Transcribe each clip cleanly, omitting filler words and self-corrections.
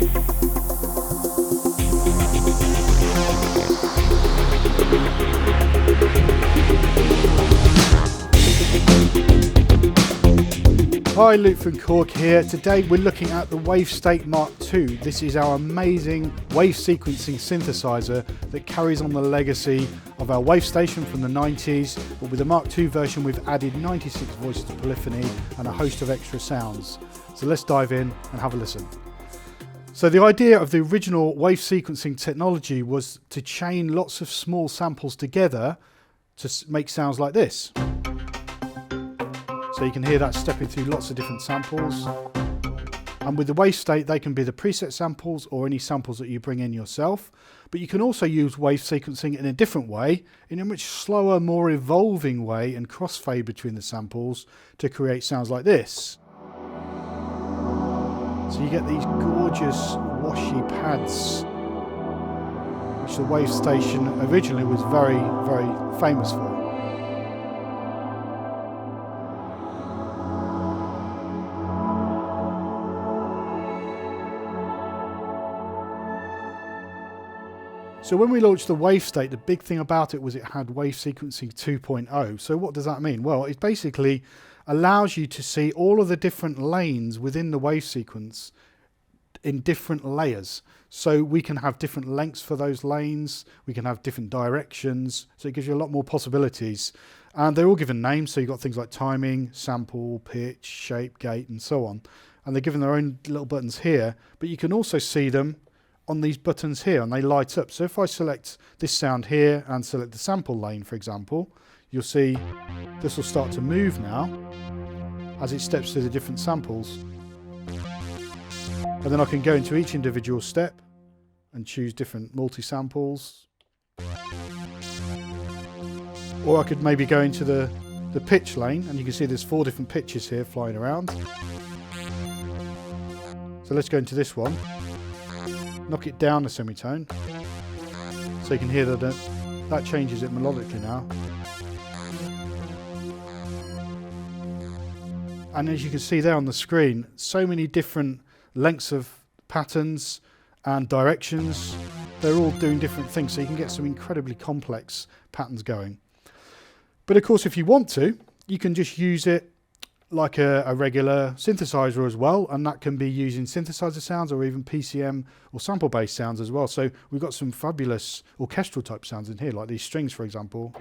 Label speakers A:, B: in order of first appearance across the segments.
A: Hi, Luke from Korg here. Today we're looking at the Wavestate Mark II. This is our amazing wave sequencing synthesizer that carries on the legacy of our Wavestation from the 90s, but with the Mark II version we've added 96 voices to polyphony and a host of extra sounds. So let's dive in and have a listen. So the idea of the original wave sequencing technology was to chain lots of small samples together to make sounds like this. So you can hear that stepping through lots of different samples. And with the Wavestate, they can be the preset samples or any samples that you bring in yourself. But you can also use wave sequencing in a different way, in a much slower, more evolving way, and crossfade between the samples to create sounds like this. So you get these gorgeous washy pads, which the Wavestation originally was very, very famous for. So when we launched the Wavestate, the big thing about it was it had wave sequencing 2.0. So what does that mean? Well, it basically allows you to see all of the different lanes within the wave sequence in different layers. So we can have different lengths for those lanes, we can have different directions, so it gives you a lot more possibilities. And they're all given names, so you've got things like timing, sample, pitch, shape, gate, and so on. And they're given their own little buttons here, but you can also see them on these buttons here, and they light up. So if I select this sound here and select the sample lane, for example, you'll see this will start to move now as it steps through the different samples. And then I can go into each individual step and choose different multi-samples. Or I could maybe go into the pitch lane, and you can see there's 4 different pitches here flying around. So let's go into this one. Knock it down a semitone, so you can hear that changes it melodically now. And as you can see there on the screen, so many different lengths of patterns and directions. They're all doing different things, so you can get some incredibly complex patterns going. But of course, if you want to, you can just use it like a regular synthesizer as well, and that can be using synthesizer sounds or even PCM or sample-based sounds as well. So we've got some fabulous orchestral type sounds in here, like these strings, for example.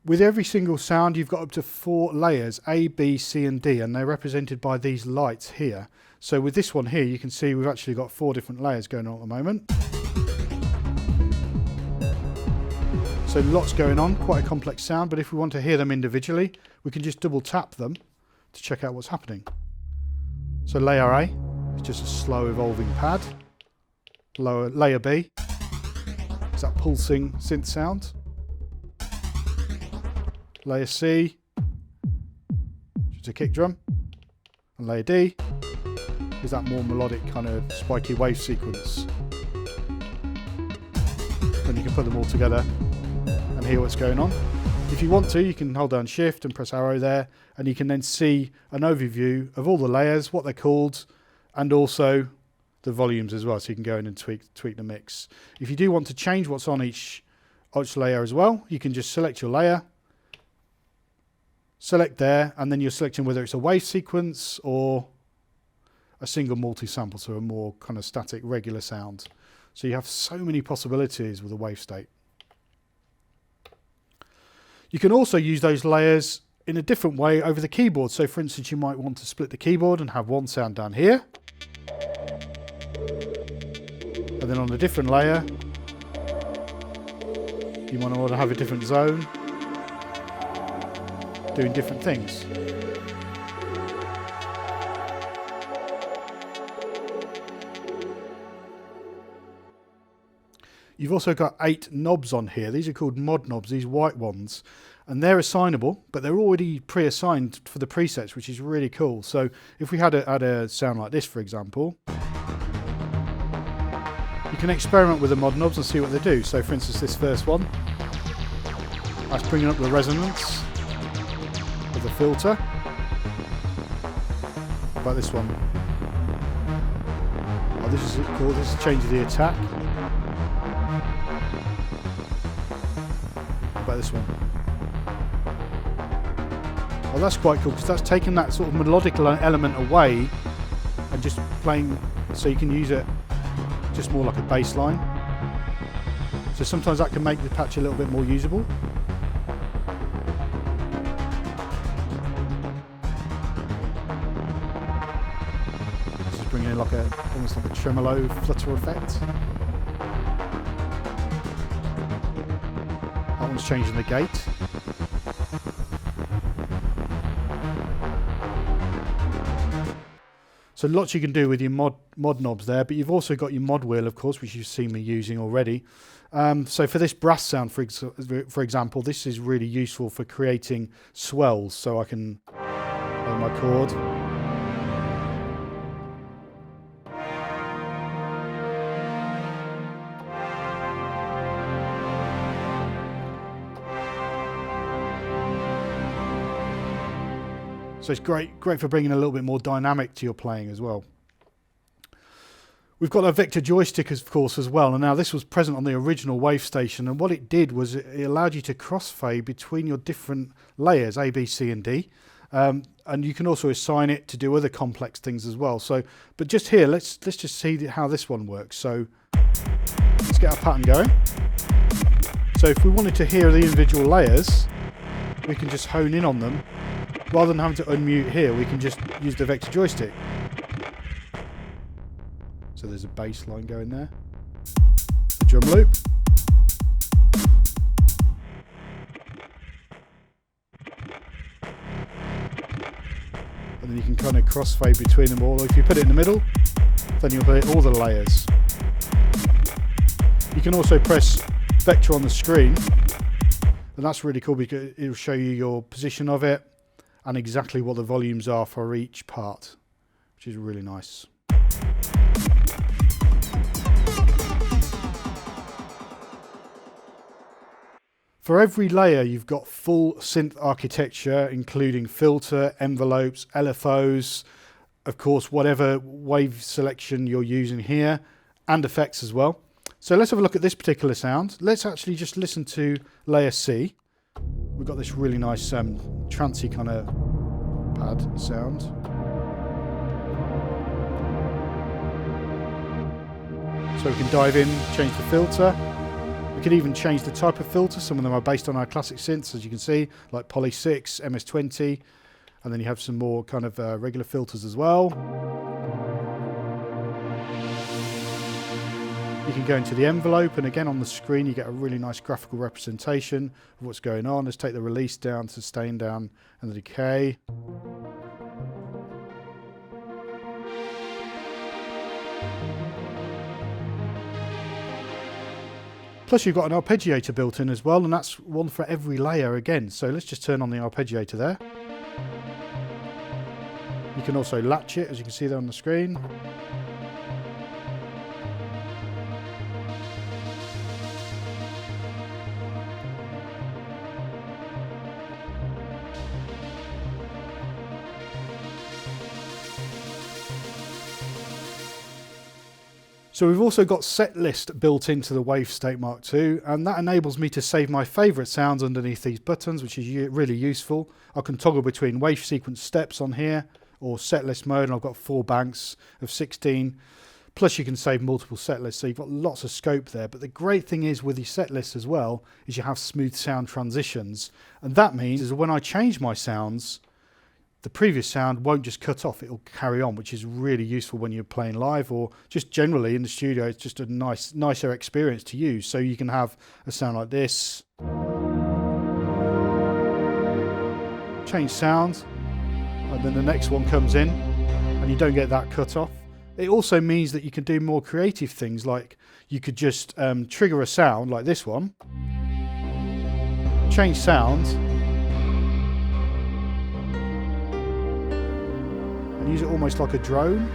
A: With every single sound, you've got up to 4 layers, A, B, C and D, and they're represented by these lights here. So with this one here, you can see we've actually got 4 different layers going on at the moment. So lots going on, quite a complex sound, but if we want to hear them individually, we can just double tap them to check out what's happening. So layer A is just a slow evolving pad. Layer B is that pulsing synth sound. Layer C, which is a kick drum, and layer D is that more melodic kind of spiky wave sequence. Then you can put them all together and hear what's going on. If you want to, you can hold down Shift and press arrow there, and you can then see an overview of all the layers, what they're called, and also the volumes as well, so you can go in and tweak the mix. If you do want to change what's on each layer as well, you can just select your layer, select there, and then you're selecting whether it's a wave sequence or a single multi-sample, so a more kind of static regular sound. So you have so many possibilities with a Wavestate. You can also use those layers in a different way over the keyboard. So for instance, you might want to split the keyboard and have one sound down here, and then on a different layer you might want to have a different zone doing different things. You've also got 8 knobs on here. These are called mod knobs, these white ones. And they're assignable, but they're already pre-assigned for the presets, which is really cool. So if we had a sound like this, for example, you can experiment with the mod knobs and see what they do. So for instance, this first one, that's bringing up the resonance of the filter. What about this one? Oh, this is cool. This is changing the attack. What about this one? Well, that's quite cool because that's taken that sort of melodic element away and just playing, so you can use it just more like a bass line. So sometimes that can make the patch a little bit more usable. This is bringing in like almost like a tremolo flutter effect. That one's changing the gate. So lots you can do with your mod knobs there, but you've also got your mod wheel, of course, which you've seen me using already. So for this brass sound, for example, this is really useful for creating swells. So I can play my chord. So it's great for bringing a little bit more dynamic to your playing as well. We've got a vector joystick, of course, as well. And now this was present on the original Wavestation. And what it did was it allowed you to crossfade between your different layers, A, B, C, and D. And you can also assign it to do other complex things as well. So, but just here, let's just see how this one works. So let's get our pattern going. So if we wanted to hear the individual layers, we can just hone in on them. Rather than having to unmute here, we can just use the vector joystick. So there's a bass line going there. A drum loop. And then you can kind of crossfade between them all. If you put it in the middle, then you'll play all the layers. You can also press vector on the screen. And that's really cool because it'll show you your position of it and exactly what the volumes are for each part, which is really nice. For every layer, you've got full synth architecture, including filter, envelopes, LFOs, of course, whatever wave selection you're using here, and effects as well. So let's have a look at this particular sound. Let's actually just listen to layer C. We've got this really nice trancey kind of pad sound. So we can dive in, change the filter. We can even change the type of filter. Some of them are based on our classic synths, as you can see, like Poly 6, MS-20, and then you have some more kind of regular filters as well. You can go into the envelope, and again on the screen you get a really nice graphical representation of what's going on. Let's take the release down, sustain down, and the decay. Plus you've got an arpeggiator built in as well, and that's one for every layer again. So let's just turn on the arpeggiator there. You can also latch it, as you can see there on the screen. So we've also got set list built into the Wavestate Mark II, and that enables me to save my favourite sounds underneath these buttons, which is really useful. I can toggle between wave sequence steps on here or set list mode, and I've got 4 banks of 16. Plus you can save multiple set lists, so you've got lots of scope there. But the great thing is with your set lists as well is you have smooth sound transitions, and that means is when I change my sounds, the previous sound won't just cut off, it'll carry on, which is really useful when you're playing live or just generally in the studio. It's just a nicer experience to use. So you can have a sound like this, change sound, and then the next one comes in and you don't get that cut off. It also means that you can do more creative things, like you could just trigger a sound like this one, change sound, and use it almost like a drone.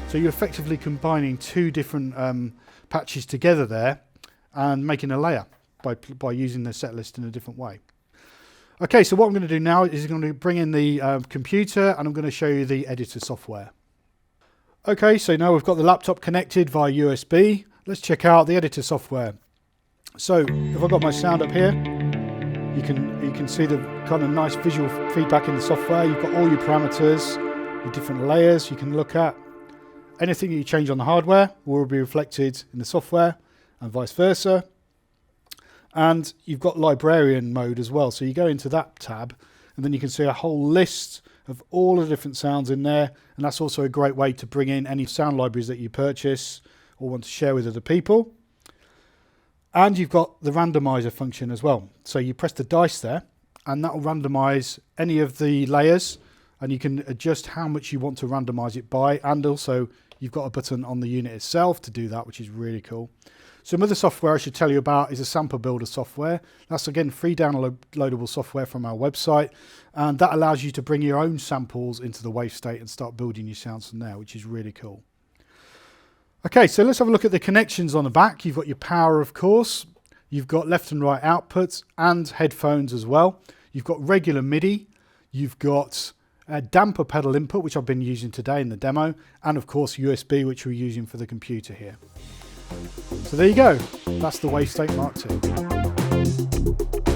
A: So you're effectively combining two different patches together there and making a layer by using the set list in a different way. Okay, so what I'm going to do now is I'm going to bring in the computer and I'm going to show you the editor software. Okay, so now we've got the laptop connected via USB. Let's check out the editor software. So if I've got my sound up here, you can see the kind of nice visual feedback in the software. You've got all your parameters, your different layers you can look at. Anything that you change on the hardware will be reflected in the software and vice versa. And you've got librarian mode as well. So you go into that tab and then you can see a whole list of all the different sounds in there. And that's also a great way to bring in any sound libraries that you purchase or want to share with other people. And you've got the randomizer function as well. So you press the dice there and that will randomize any of the layers, and you can adjust how much you want to randomize it by. And also you've got a button on the unit itself to do that, which is really cool. Some other software I should tell you about is a sample builder software. That's again free downloadable software from our website, and that allows you to bring your own samples into the Wavestate and start building your sounds from there, which is really cool. Okay, so let's have a look at the connections on the back. You've got your power, of course. You've got left and right outputs and headphones as well. You've got regular MIDI. You've got a damper pedal input, which I've been using today in the demo, and of course USB, which we're using for the computer here. So there you go, that's the Wavestate Mark II.